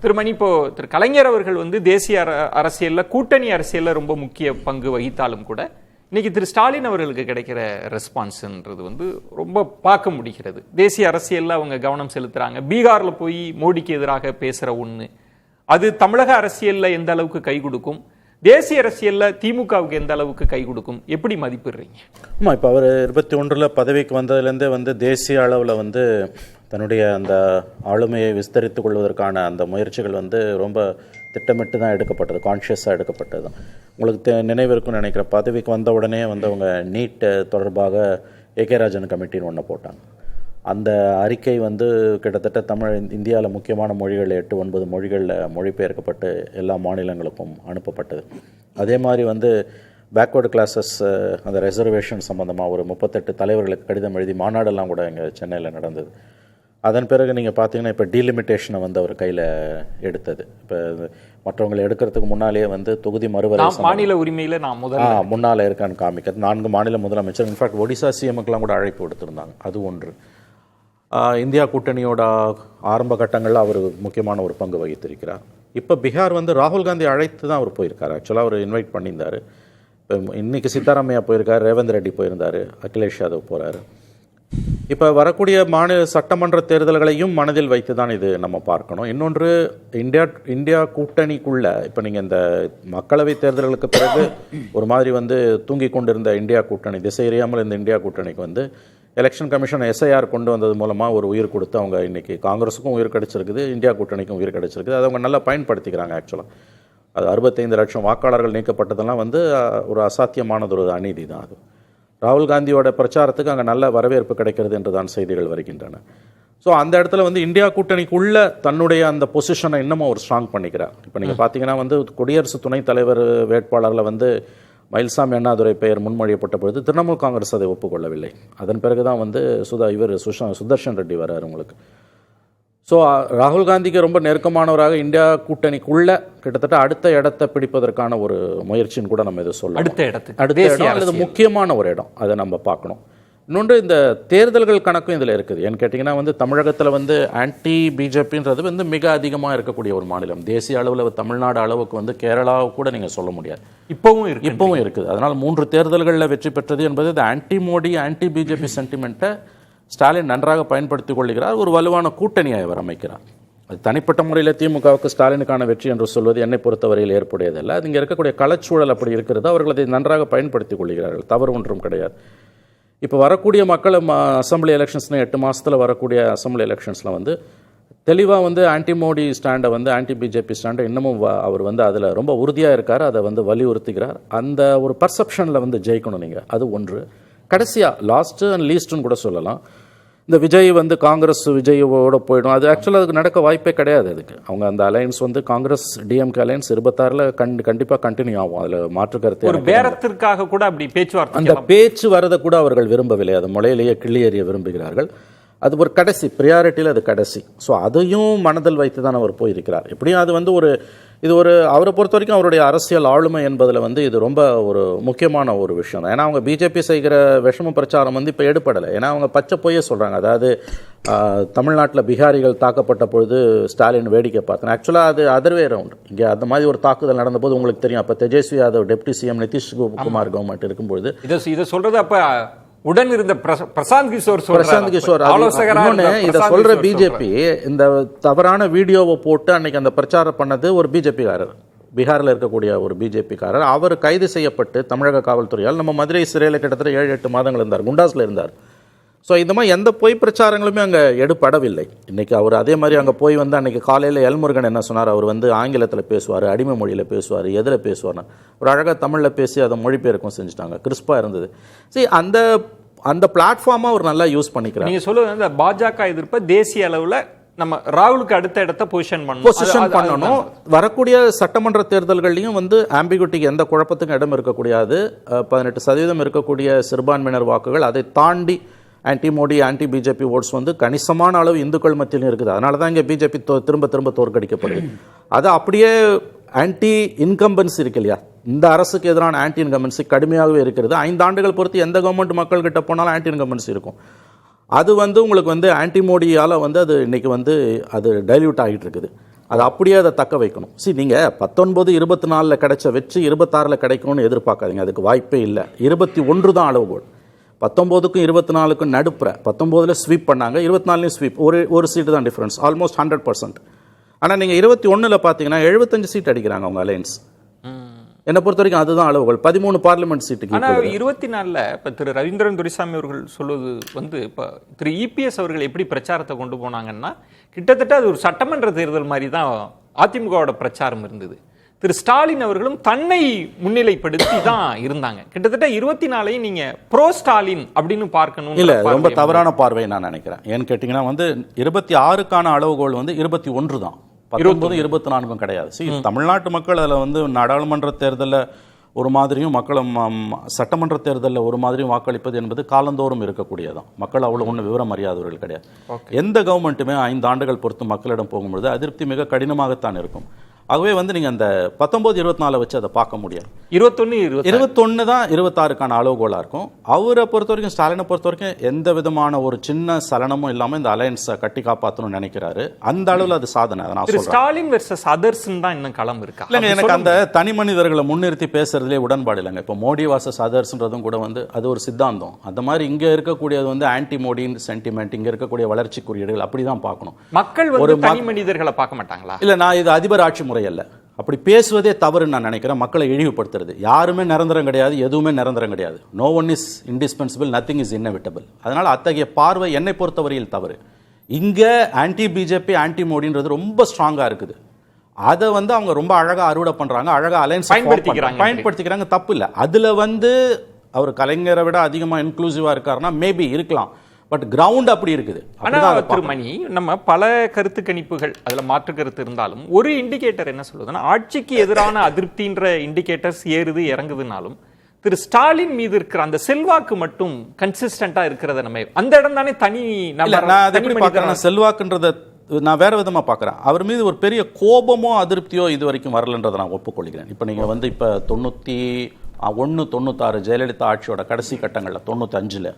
திருமணி இப்போ கலைஞர் அவர்கள் தேசிய அரசியல்ல கூட்டணி அரசியல்ல ரொம்ப முக்கிய பங்கு வகித்தாலும் கூட இன்னைக்கு திரு ஸ்டாலின் அவர்களுக்கு கிடைக்கிற ரெஸ்பான்ஸ்ன்றது ரொம்ப பார்க்க முடிகிறது. தேசிய அரசியல்ல அவங்க கவனம் செலுத்துறாங்க. பீகார்ல போய் மோடிக்கு எதிராக பேசுற ஒண்ணு அது தமிழக அரசியல்ல எந்த அளவுக்கு கை கொடுக்கும், தேசிய அரசியல்ல திமுகவுக்கு எந்த அளவுக்கு கை கொடுக்கும், எப்படி மதிப்பிடுறீங்க? ஆமாம், இப்போ அவர் 21 பதவிக்கு வந்ததுலேருந்தே தேசிய அளவில் தன்னுடைய அந்த ஆளுமையை விஸ்தரித்து கொள்வதற்கான அந்த முயற்சிகள் ரொம்ப திட்டமிட்டு தான் எடுக்கப்பட்டது, கான்ஷியஸாக எடுக்கப்பட்டது தான். உங்களுக்கு நினைவிருக்குன்னு நினைக்கிறேன், பதவிக்கு வந்த உடனே அவங்க நீட் தொடர்பாக ஏகே ராஜன் கமிட்டின்னு ஒன்று போட்டாங்க. அந்த அறிக்கை கிட்டத்தட்ட இந்தியாவில் முக்கியமான மொழிகள் 8-9 மொழிகளில் மொழிபெயர்க்கப்பட்டு எல்லா மாநிலங்களுக்கும் அனுப்பப்பட்டது. அதே மாதிரி பேக்வர்டு கிளாஸஸ் அந்த ரிசர்வேஷன் சம்மந்தமாக ஒரு 38 தலைவர்களுக்கு கடிதம் எழுதி மாநாடெல்லாம் கூட இங்கே சென்னையில் நடந்தது. அதன் பிறகு நீங்கள் பார்த்தீங்கன்னா இப்போ டீலிமிட்டேஷனை அவர் கையில் எடுத்தது. இப்போ மற்றவங்களை எடுக்கிறதுக்கு முன்னாலேயே தொகுதி மறுவரை மாநில உரிமையில் நான் முன்னால் இருக்கான்னு காமிக்கிறது. 4 மாநில முதலமைச்சர், இன்ஃபேக்ட் ஒடிசா சிஎம்முக்கெல்லாம் கூட அழைப்பு கொடுத்துருந்தாங்க. அது ஒன்று. இந்தியா கூட்டணியோட ஆரம்ப கட்டங்களில் அவர் முக்கியமான ஒரு பங்கு வகித்திருக்கிறார். இப்போ பீகார் ராகுல் காந்தி அழைத்து தான் அவர் போயிருக்கார். ஆக்சுவலாக அவர் இன்வைட் பண்ணியிருந்தார். இன்றைக்கி சித்தாராமையா போயிருக்கார், ரேவந்த் ரெட்டி போயிருந்தார், அகிலேஷ் யாதவ் போகிறாரு. இப்போ வரக்கூடிய மாநில சட்டமன்ற தேர்தல்களையும் மனதில் வைத்து தான் இது நம்ம பார்க்கணும். இன்னொன்று, இந்தியா கூட்டணிக்குள்ளே இப்போ நீங்கள் இந்த மக்களவை தேர்தல்களுக்கு பிறகு ஒரு மாதிரி தூங்கி கொண்டிருந்த இந்தியா கூட்டணி, திசை எறியாமல் இந்த இந்தியா கூட்டணிக்கு எலெக்ஷன் கமிஷன் எஸ்ஐஆர் கொண்டு வந்தது மூலமாக ஒரு உயிர் கொடுத்து அவங்க இன்றைக்கி காங்கிரஸுக்கும் உயிர் கிடச்சிருக்குது, இந்தியா கூட்டணிக்கும் உயிர் கிடச்சிருக்குது. அதை அவங்க நல்லா பயன்படுத்திக்கிறாங்க. ஆக்சுவலாக அது 65 லட்சம் வாக்காளர்கள் நீக்கப்பட்டதெல்லாம் ஒரு அசாத்தியமானது, ஒரு அநீதி தான் அது. ராகுல் காந்தியோட பிரச்சாரத்துக்கு அங்கே நல்ல வரவேற்பு கிடைக்கிறது என்று தான் செய்திகள் வருகின்றன. ஸோ அந்த இடத்துல இந்தியா கூட்டணிக்குள்ள தன்னுடைய அந்த பொசிஷனை இன்னமும் அவர் ஸ்ட்ராங் பண்ணிக்கிறார். இப்போ நீங்கள் பார்த்தீங்கன்னா குடியரசு துணைத் தலைவர் வேட்பாளரில் மயில்சாமி அண்ணாதுரை பெயர் முன்மொழியப்பட்ட பொழுது திரிணாமுல் காங்கிரஸ் அதை ஒப்புக்கொள்ளவில்லை. அதன் பிறகு தான் சுதர்ஷன் ரெட்டி வர்றார் உங்களுக்கு. ஸோ ராகுல் காந்திக்கு ரொம்ப நெருக்கமானவராக இந்தியா கூட்டணிக்குள்ள கிட்டத்தட்ட அடுத்த இடத்தை பிடிப்பதற்கான ஒரு முயற்சின்னு கூட நம்ம இதை சொல்லலாம். அடுத்த இடம் அல்லது முக்கியமான ஒரு இடம், அதை நம்ம பார்க்கணும். இன்னொன்று, இந்த தேர்தல்கள் கணக்கும் இதில் இருக்குது. ஏன்னு கேட்டிங்கன்னா தமிழகத்தில் ஆன்டி பிஜேபின்றது மிக அதிகமாக இருக்கக்கூடிய ஒரு மாநிலம். தேசிய அளவில் தமிழ்நாடு அளவுக்கு கேரளாவை கூட நீங்கள் சொல்ல முடியாது. இப்போவும் இருக்குது. அதனால் 3 தேர்தல்களில் வெற்றி பெற்றது என்பது இந்த ஆன்டி மோடி ஆன்டி பிஜேபி சென்டிமெண்ட்டை ஸ்டாலின் நன்றாக பயன்படுத்திக் கொள்கிறார். ஒரு வலுவான கூட்டணியை அவர் அமைக்கிறார். அது தனிப்பட்ட முறையில் திமுகவுக்கு ஸ்டாலினுக்கான வெற்றி என்று சொல்வது என்னை பொறுத்தவரையில் ஏற்புடையதல்ல. அது இங்கே இருக்கக்கூடிய களச்சூழல் அப்படி இருக்கிறது. அவர்கள் அதை நன்றாக பயன்படுத்திக் கொள்கிறார்கள். தவறு ஒன்றும் கிடையாது. இப்போ வரக்கூடிய மக்கள் அசம்பிளி எலெக்ஷன்ஸ்னு 8 மாதத்தில் வரக்கூடிய அசம்பிளி எலெக்ஷன்ஸில் தெளிவாக ஆன்டி மோடி ஸ்டாண்டை ஆன்டி பிஜேபி ஸ்டாண்டை இன்னமும் அவர் அதில் ரொம்ப உறுதியாக இருக்கார். அதை வலியுறுத்துகிறார். அந்த ஒரு பர்செப்ஷனில் ஜெயிக்கணும் நீங்கள். அது ஒன்று. கடைசியாக லாஸ்ட்டு அண்ட் லீஸ்ட்டுன்னு கூட சொல்லலாம், இந்த விஜய் காங்கிரஸ் விஜயோட போயிடும். அது ஆக்சுவலாக அதுக்கு நடக்க வாய்ப்பே கிடையாது. அதுக்கு அவங்க அந்த அலையன்ஸ் காங்கிரஸ் டிஎம்கே அலையன்ஸ் 26ல் கண்டிப்பாக கண்டினியூ ஆகும். அதில் மாற்று கருத்து. ஒரு பேரத்திற்காக கூட அப்படி பேச்சுவார்த்தை, அந்த பேச்சு வரதை கூட அவர்கள் விரும்பவில்லை. அது முளையிலேயே கிள்ளி எறிய விரும்புகிறார்கள். அது ஒரு கடைசி ப்ரியாரிட்டியில் அது கடைசி. ஸோ அதையும் மனதில் வைத்து தான் அவர் போயிருக்கிறார். எப்படியும் அது இது அவரை பொறுத்த வரைக்கும் அவருடைய அரசியல் ஆளுமை என்பதில் இது ரொம்ப ஒரு முக்கியமான ஒரு விஷயம் தான். ஏன்னா அவங்க பிஜேபி செய்கிற விஷம பிரச்சாரம் இப்போ எடுப்படலை. ஏன்னா அவங்க பச்சை பொய்யே சொல்கிறாங்க. அதாவது தமிழ்நாட்டில் பிகாரிகள் தாக்கப்பட்ட பொழுது ஸ்டாலின் வேடிக்கை பார்த்தேன். ஆக்சுவலாக அது அதர்வே ரவுண்ட். இங்கே அந்த மாதிரி ஒரு தாக்குதல் நடந்தபோது உங்களுக்கு தெரியும், அப்போ Tejashwi Yadav deputy CM Nitish Kumar government இருக்கும்பொழுது இதை சொல்கிறது அப்போ உடன் இருந்த பிரசாந்த் கிஷோர் இதை சொல்ற பிஜேபி இந்த தவறான வீடியோவை போட்டு அன்னைக்கு அந்த பிரச்சாரம் பண்ணது ஒரு பிஜேபிக்காரர், பீகாரில் இருக்கக்கூடிய ஒரு பிஜேபிக்காரர். அவர் கைது செய்யப்பட்டு தமிழக காவல்துறையால் நம்ம மதுரை சிறையில் கிட்டத்தட்ட 7-8 மாதங்கள் இருந்தார், குண்டாஸில் இருந்தார். ஸோ இந்த மாதிரி எந்த பொய் பிரச்சாரங்களுமே அங்கே எடுப்படவில்லை. இன்றைக்கி அவர் அதே மாதிரி அங்கே போய் அன்றைக்கி காலையில் எல்முருகன் என்ன சொன்னார், அவர் ஆங்கிலத்தில் பேசுவார், அடிமை மொழியில் பேசுவார், எதில் பேசுவார்னா ஒரு அழகாக தமிழில் பேசி அதை மொழிபெயர்க்கும் செஞ்சுட்டாங்க. கிறிஸ்பாக இருந்தது. சரி, அந்த பிளாட்ஃபார்மாக அவர் நல்லா யூஸ் பண்ணிக்கிறார். நீங்கள் சொல்லுவது அந்த பாஜக எதிர்ப்பை தேசிய அளவில் நம்ம ராகுலுக்கு அடுத்த இடத்த பொசிஷன் பண்ணணும். வரக்கூடிய சட்டமன்ற தேர்தல்கள்லையும் ஆம்பிகுட்டிக்கு எந்த குழப்பத்துக்கும் இடம் இருக்கக்கூடாது. 18% இருக்கக்கூடிய சிறுபான்மையினர் வாக்குகள், அதை தாண்டி anti Modi anti BJP oats கணிசமான அளவு இந்துக்கள் மத்தியிலும் இருக்குது. அதனால தான் இங்கே பிஜேபி திரும்ப தோற்கடிக்கப்படுது. அது அப்படியே ஆன்டி இன்கம்பன்சி இருக்கு இல்லையா, இந்த அரசுக்கு எதிரான ஆன்டி இன்கம்பன்சி கடுமையாகவே இருக்கிறது. 5 ஆண்டுகள் பொறுத்து எந்த கவர்மெண்ட் மக்கள்கிட்ட போனாலும் ஆன்டி இன்கம்பன்சி இருக்கும். அது உங்களுக்கு ஆன்டி மோடியால் அது இன்னைக்கு அது டைல்யூட் ஆகிட்டு இருக்குது. அது அப்படியே அதை தக்க வைக்கணும். நீங்கள் 19, 24 கிடைச்ச வெற்றி 26 கிடைக்கணும்னு எதிர்பார்க்காதீங்க, அதுக்கு வாய்ப்பே இல்லை. 21 தான் அளவுகோல். 19க்கும் 24க்கும் நடுப்புற 19ல் ஸ்வீப் பண்ணாங்க, 24லையும் ஸ்வீப், ஒரு சீட்டு தான் டிஃபரன்ஸ், ஆல்மோஸ்ட் 100%. ஆனால் நீங்கள் 21ல் பார்த்தீங்கன்னா 75 சீட் அடிக்கிறாங்க அவங்க அலையன்ஸ். என்னை பொறுத்த வரைக்கும் அதுதான் அளவுகள். 13 பார்லிமெண்ட் சீட்டுக்கு. ஆனால் 24ல் இப்போ திரு ரவீந்திரன் துரைசாமி அவர்கள் சொல்வது வந்து இப்போ திரு இபிஎஸ் அவர்கள் எப்படி பிரச்சாரத்தை கொண்டு போனாங்கன்னா கிட்டத்தட்ட அது ஒரு சட்டமன்ற தேர்தல் மாதிரி தான் அதிமுகவோட பிரச்சாரம் இருந்தது. திரு ஸ்டாலின் அவர்களும் தன்னை முன்னிலைப்படுத்தி தான் இருந்தாங்க. கிட்டத்தட்ட 24ஐயும் நீங்க ப்ரோ ஸ்டாலின் அப்படின்னு பார்க்கணும். இல்ல, ரொம்ப தவறான பார்வை நான் நினைக்கிறேன். ஏன்னு கேட்டீங்கன்னா வந்து 26க்கான அளவுகோல் வந்து 21 தான், 19, 24 கிடையாது. தமிழ்நாட்டு மக்கள் அதில் வந்து நாடாளுமன்ற தேர்தலில் ஒரு மாதிரியும் மக்களும் சட்டமன்ற தேர்தலில் ஒரு மாதிரியும் வாக்களிப்பது என்பது காலந்தோறும் இருக்கக்கூடியதான். மக்கள் அவ்வளோ ஒன்றும் விவரம் அறியாதவர்கள் கிடையாது. எந்த கவர்மெண்ட்டுமே 5 ஆண்டுகள் பொறுத்து மக்களிடம் போகும்பொழுது அதிருப்தி மிக கடினமாகத்தான் இருக்கும். ஆகவே வந்து நீங்கள் அந்த 19, 24 வச்சு அதை பார்க்க முடியாது. 21 தான் 26க்கான அளவுகோலாக இருக்கும். அவரை பொறுத்த வரைக்கும், ஸ்டாலினை பொறுத்த வரைக்கும் எந்த விதமான ஒரு சின்ன சலனமும் இல்லாமல் இந்த அலையன்ஸை கட்டி காப்பாற்றணும்னு நினைக்கிறாரு. அந்த அளவில் அது சாதனை. அதை நான் சொல்றேன். ஸ்டாலின் வெர்சஸ் அதர்ஸ் தான் இன்னும் களம் இருக்கா? இல்லைங்க, எனக்கு அந்த தனி மனிதர்களை முன்னிறுத்தி பேசுறதுலேயே உடன்பாடு இல்லைங்க. இப்போ மோடி வாசஸ் அதர்ஸ்ன்றதும் கூட வந்து அது ஒரு சித்தாந்தம். அந்த மாதிரி இங்கே இருக்கக்கூடியது வந்து ஆன்டி மோடின்னு சென்டிமெண்ட், இங்கே இருக்கக்கூடிய வளர்ச்சி குறியீடுகள் அப்படி தான் பார்க்கணும். மக்கள் ஒரு தனி மனிதர்களை பார்க்க மாட்டாங்களா? இல்லை, நான் இது அதிபர் ஆட்சி முறை அல்ல, அப்படி பேசுவதே தவறுன்னு நான் நினைக்கிறேன். மக்களை இழிவுபடுத்துறது. யாருமே நிரந்தரம் கிடையாது, எதுவுமே நிரந்தரம் கிடையாது. No one is indispensable, nothing is inevitable. அதனால் அத்தகைய பார்வை என்னை பொறுத்தவரையில் தவறு. இங்கே ஆன்டி பிஜேபி, ஆன்டி மோடின்றது ரொம்ப ஸ்ட்ராங்காக இருக்குது. அதை வந்து அவங்க ரொம்ப அழகாக அறுவடை பண்ணுறாங்க, அழகாக அலையன்ஸ் பயன்படுத்திக்கிறாங்க. தப்பு இல்லை. அதில் வந்து அவர் கலைஞரை விட அதிகமாக இன்க்ளூசிவாக இருக்காருன்னா மேபி இருக்கலாம். பட் கிரவுண்ட் அப்படி இருக்குது. ஆனால் திருமணி, நம்ம பல கருத்து கணிப்புகள் அதில் மாற்று கருத்து இருந்தாலும் ஒரு இண்டிகேட்டர் என்ன சொல்லுதுன்னா, ஆட்சிக்கு எதிரான அதிருப்தின்ற இண்டிகேட்டர்ஸ் ஏறுது இறங்குதுனாலும் திரு ஸ்டாலின் மீது இருக்கிற அந்த செல்வாக்கு மட்டும் கன்சிஸ்டண்டா இருக்கிறத நம்ம அந்த இடம் தானே தனி. செல்வாக்குன்றத நான் வேற விதமா பார்க்குறேன். அவர் மீது ஒரு பெரிய கோபமோ அதிருப்தியோ இது வரைக்கும் வரலன்றதை நான் ஒப்புக்கொள்கிறேன். இப்போ நீங்கள் வந்து இப்போ 91, 96 ஜெயலலிதா ஆட்சியோட கடைசி கட்டங்களில் 95ல்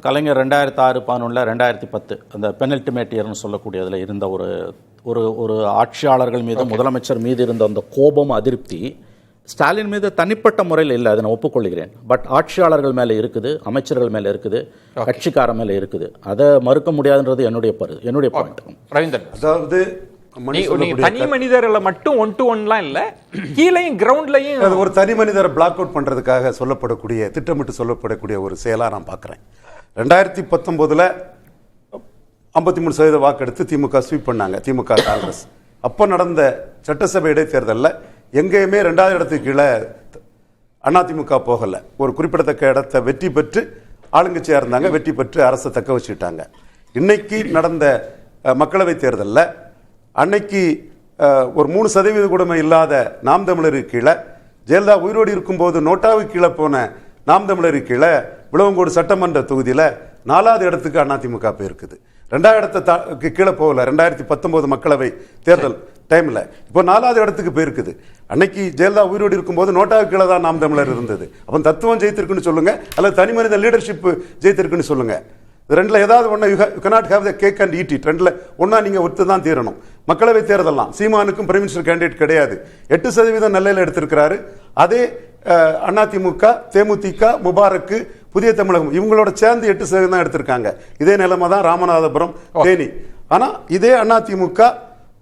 கலைஞர் 2006, 11, 2010 அந்த பெனல்டிமேட் இயர்னு சொல்லக்கூடியதில் இருந்த ஒரு ஆட்சியாளர்கள் மீது, முதலமைச்சர் மீது இருந்த அந்த கோபம், அதிருப்தி ஸ்டாலின் மீது தனிப்பட்ட முறையில் இல்லை, அதை நான் ஒப்புக்கொள்கிறேன். பட் ஆட்சியாளர்கள் மேலே இருக்குது, அமைச்சர்கள் மேலே இருக்குது, கட்சிக்கார மேலே இருக்குது. அதை மறுக்க முடியாதுன்றது என்னுடைய பாயிண்ட். ரவீந்திரன், அதாவது தனி மனிதர்களை மட்டும் 1 to 1 இல்ல, கீழையும் கிரவுண்ட்லையும் ஒரு தனி மனிதரை பிளாக் அவுட் பண்றதுக்காக சொல்லப்படக்கூடிய, திட்டமிட்டு சொல்லப்படக்கூடிய ஒரு செயலா நான் பார்க்கிறேன். 2019ல் 53% வாக்கெடுத்து திமுக ஸ்வீப் பண்ணாங்க, திமுக காங்கிரஸ். அப்போ நடந்த சட்டசபை இடைத்தேர்தலில் எங்கேயுமே 2வது இடத்துக்கு கீழே அதிமுக போகல. ஒரு குறிப்பிடத்தக்க இடத்தை வெற்றி பெற்று ஆளுங்கட்சியா இருந்தாங்க, வெற்றி பெற்று அரசை தக்க வச்சுக்கிட்டாங்க. இன்னைக்கு நடந்த மக்களவை தேர்தலில் அன்னைக்கு ஒரு 3% கூட இல்லாத நாம் தமிழருக்கு கீழே, ஜெயலலிதா உயிரோடு இருக்கும்போது நோட்டாவுக்கு கீழே போன நாம் தமிழருக்கு கீழே விளவங்கோடு சட்டமன்ற தொகுதியில் 4வது இடத்துக்கு அதிமுக போயிருக்குது. 2வது இடத்துக்கு கீழே போகல. 2019 மக்களவை தேர்தல் டைம்ல இப்போ 4வது இடத்துக்கு போயிருக்குது. அன்னைக்கு ஜெயலலிதா உயிரோடு இருக்கும்போது நோட்டாவுக்கு கீழே தான் நாம் தமிழர் இருந்தது. அப்போ தத்துவம் ஜெயித்திருக்குன்னு சொல்லுங்க, அல்லது தனி மனித லீடர்ஷிப் ஜெயித்திருக்குன்னு சொல்லுங்க. ரெண்டுல ஏதாவது ஒன்று, you cannot have the cake and eat it. ரெண்டுல ஒன்னா நீங்க ஒத்து தான் தீரணும். மக்களவை தேர்தலாம் சீமானுக்கும் பிரைம் மினிஸ்டர் கேண்டிடேட் கிடையாது. 8% நெல்லையில் எடுத்திருக்கிறாரு. அதே அதிமுக, தேமுதிக, முபாரக்கு, புதிய தமிழகம் இவங்களோட சேர்ந்து 8% தான் எடுத்திருக்காங்க. இதே நிலைமை தான் ராமநாதபுரம், தேனி. ஆனா இதே அதிமுக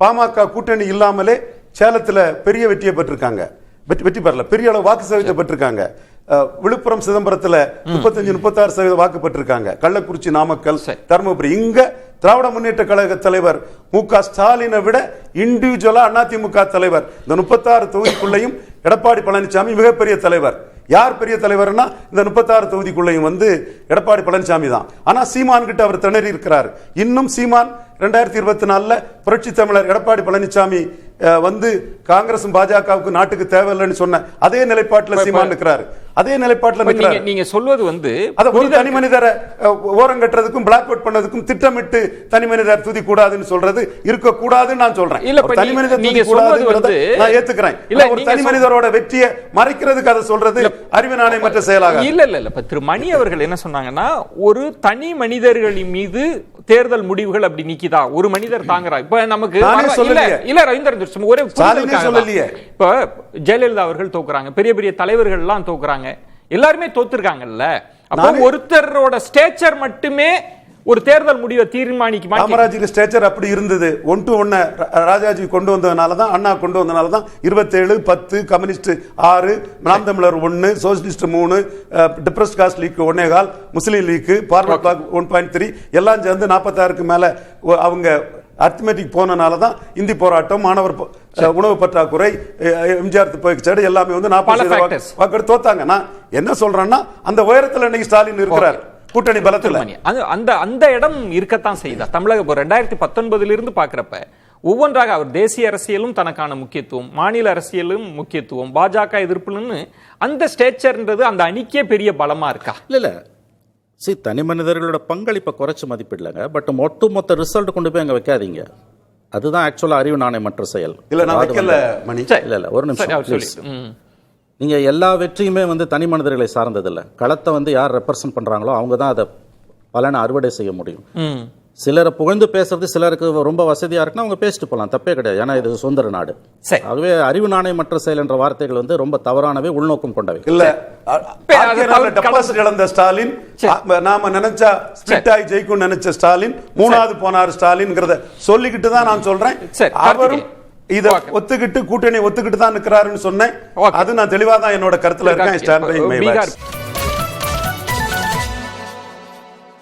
பாமக கூட்டணி இல்லாமலே சேலத்துல பெரிய வெற்றியை பெற்றிருக்காங்க. வெற்றி பெறல, பெரிய அளவு வாக்கு சதவீதத்தை பெற்றிருக்காங்க. விழுப்புரம், சிதம்பரத்தில் 35-36% வாக்கு பெற்றிருக்காங்க. கள்ளக்குறிச்சி, நாமக்கல், தருமபுரி. இங்க திராவிட முன்னேற்ற கழக தலைவர் மு.க. ஸ்டாலினை விட இண்டிவிஜுவலா அதிமுக தலைவர் இந்த 36 தொகுதிக்குள்ளையும் எடப்பாடி பழனிசாமி மிகப்பெரிய தலைவர். யார் பெரிய தலைவர்னா இந்த 36 தொகுதிக்குள்ளையும் வந்து எடப்பாடி பழனிசாமி தான். ஆனா சீமான் கிட்ட அவர் திணறி இருக்கிறார். இன்னும் சீமான் 2024 புரட்சி தமிழர் எடப்பாடி பழனிசாமி வந்து காங்கிரசும் பாஜகவுக்கு நாட்டுக்கு தேவையில்லைன்னு சொன்ன அதே நிலைப்பாட்டில் சீமான் இருக்கிறார். அதே நிலைப்பாட்டில் நிற்கிறாரு. நீங்க சொல்வது வந்து அத ஒரு தனி மனிதரை ஓரம் கட்டுறதுக்கும் பிளாக் அவுட் பண்ணதுக்கும் திட்டமிட்டு தனி மனிதர் துதி கூடாதுன்னு சொல்றது இருக்க கூடாதுன்னு நான் சொல்றேன். இல்ல தனி மனிதர் நீங்க துதி சொல்வது கூடாதுன்றத வந்து நான் ஏத்துக்கிறேன். இல்ல ஒரு தனி மனிதரோட வெற்றியை மறைக்கிறதுக்கு அதை சொல்றது அறிவு நாணயமற்ற செயலாக இல்ல இல்ல இல்ல. இப்ப திரு மணி அவர்கள் என்ன சொன்னாங்கன்னா, ஒரு தனி மனிதர்களின் மீது தேர்தல் முடிவுகள் அப்படி நிக்கிதா, ஒரு மனிதர் தாங்குறா. இப்ப நமக்கு இல்ல ரவீந்திரன் ஒரே சொல்லலையே. இப்ப ஜெயலலிதா அவர்கள் தோக்குறாங்க, பெரிய பெரிய தலைவர்கள் எல்லாம் தோக்குறாங்க, எல்லாருமே தோத்துருக்காங்கல்ல. அப்போ ஒருத்தரோட ஸ்டேச்சர் மட்டுமே ஒரு தேர்தல் முடிவை தீர்மானிக்குமா? காமராஜுக்கு ஸ்டேச்சர் அப்படி இருந்தது. 1-1 ராஜாஜி கொண்டு வந்ததுனால தான், அண்ணா கொண்டு வந்ததுனால தான் 27, 10, கம்யூனிஸ்ட் 6, நாம் தமிழர் 1, சோசியலிஸ்ட் 3, டிப்ரஸ்ட் காஸ்ட் லீக் 1.25, முஸ்லீம் லீக், பார்வர்ட் பிளாக் 1.3 எல்லாம் சேர்ந்து 46க்கு மேல அவங்க அர்த்தமெட்டிக் போனனால தான் இந்தி போராட்டம், மாணவர் உணவு பற்றாக்குறை, எம்ஜிஆர் துப்பாக்கி எல்லாமே வந்து 40% வாக்கு தோத்தாங்க. நான் என்ன சொல்றேன்னா, அந்த உயரத்தில் இன்னைக்கு ஸ்டாலின் இருக்கிறார் கூட்டணி பலத்தில். அந்த இடம் இருக்கத்தான் செய்தா. தமிழக 2019 இருந்து பாக்குறப்ப ஒவ்வொன்றாக அவர் தேசிய அரசியலும் தனக்கான முக்கியத்துவம், மாநில அரசியலும் முக்கியத்துவம், பாஜக எதிர்ப்புன்னு அந்த ஸ்டேச்சர்ன்றது அந்த அணிக்கே பெரிய பலமா இருக்கா? இல்ல தனி மனிதர்களோட பங்களிப்பை குறைச்சு மதிப்பிடலங்க. பட் ஒட்டுமொத்த ரிசல்ட் கொண்டு போய் அங்க வைக்காதீங்க. அதுதான் ஆக்சுவலா அறிவு நாணயமற்ற செயல். இல்ல நான் வைக்கல மணி. இல்ல ஒரு நிமிஷம். நீங்க எல்லா வெற்றியுமே வந்து தனி மனிதர்களை சார்ந்ததில்லை. களத்தை வந்து யார் ரெப்ரசன்ட் பண்றாங்களோ அவங்க தான் அதை பலனை அறுவடை செய்ய முடியும். சிலரை புகழ்ந்து பேசுறது சிலருக்கு ரொம்ப வசதியா இருக்குன்னா அவங்க பேசிட்டு போகலாம், தப்பே கிடையாது. ஏன்னா இது சுதந்திர நாடு. ஆகவே அறிவு நாணயமற்ற செயல் என்ற வார்த்தைகள் வந்து ரொம்ப தவறானவே, உள்நோக்கம் கொண்டவை. இல்ல டெபாசிட் இழந்த ஸ்டாலின், நாம நினைச்சா ஸ்பிளிட் ஆகி ஜெயிக்கும் நினைச்ச ஸ்டாலின், 3வது போனார் ஸ்டாலின்ங்கிறத சொல்லிக்கிட்டு தான் நான் சொல்றேன். அவரும் இத ஒத்துக்கிட்டு கூட்டணி ஒத்துக்கிட்டு தான் நிக்கிறாருன்னு சொன்னேன். அது நான் தெளிவா தான் என்னோட கருத்துல இருக்கேன்.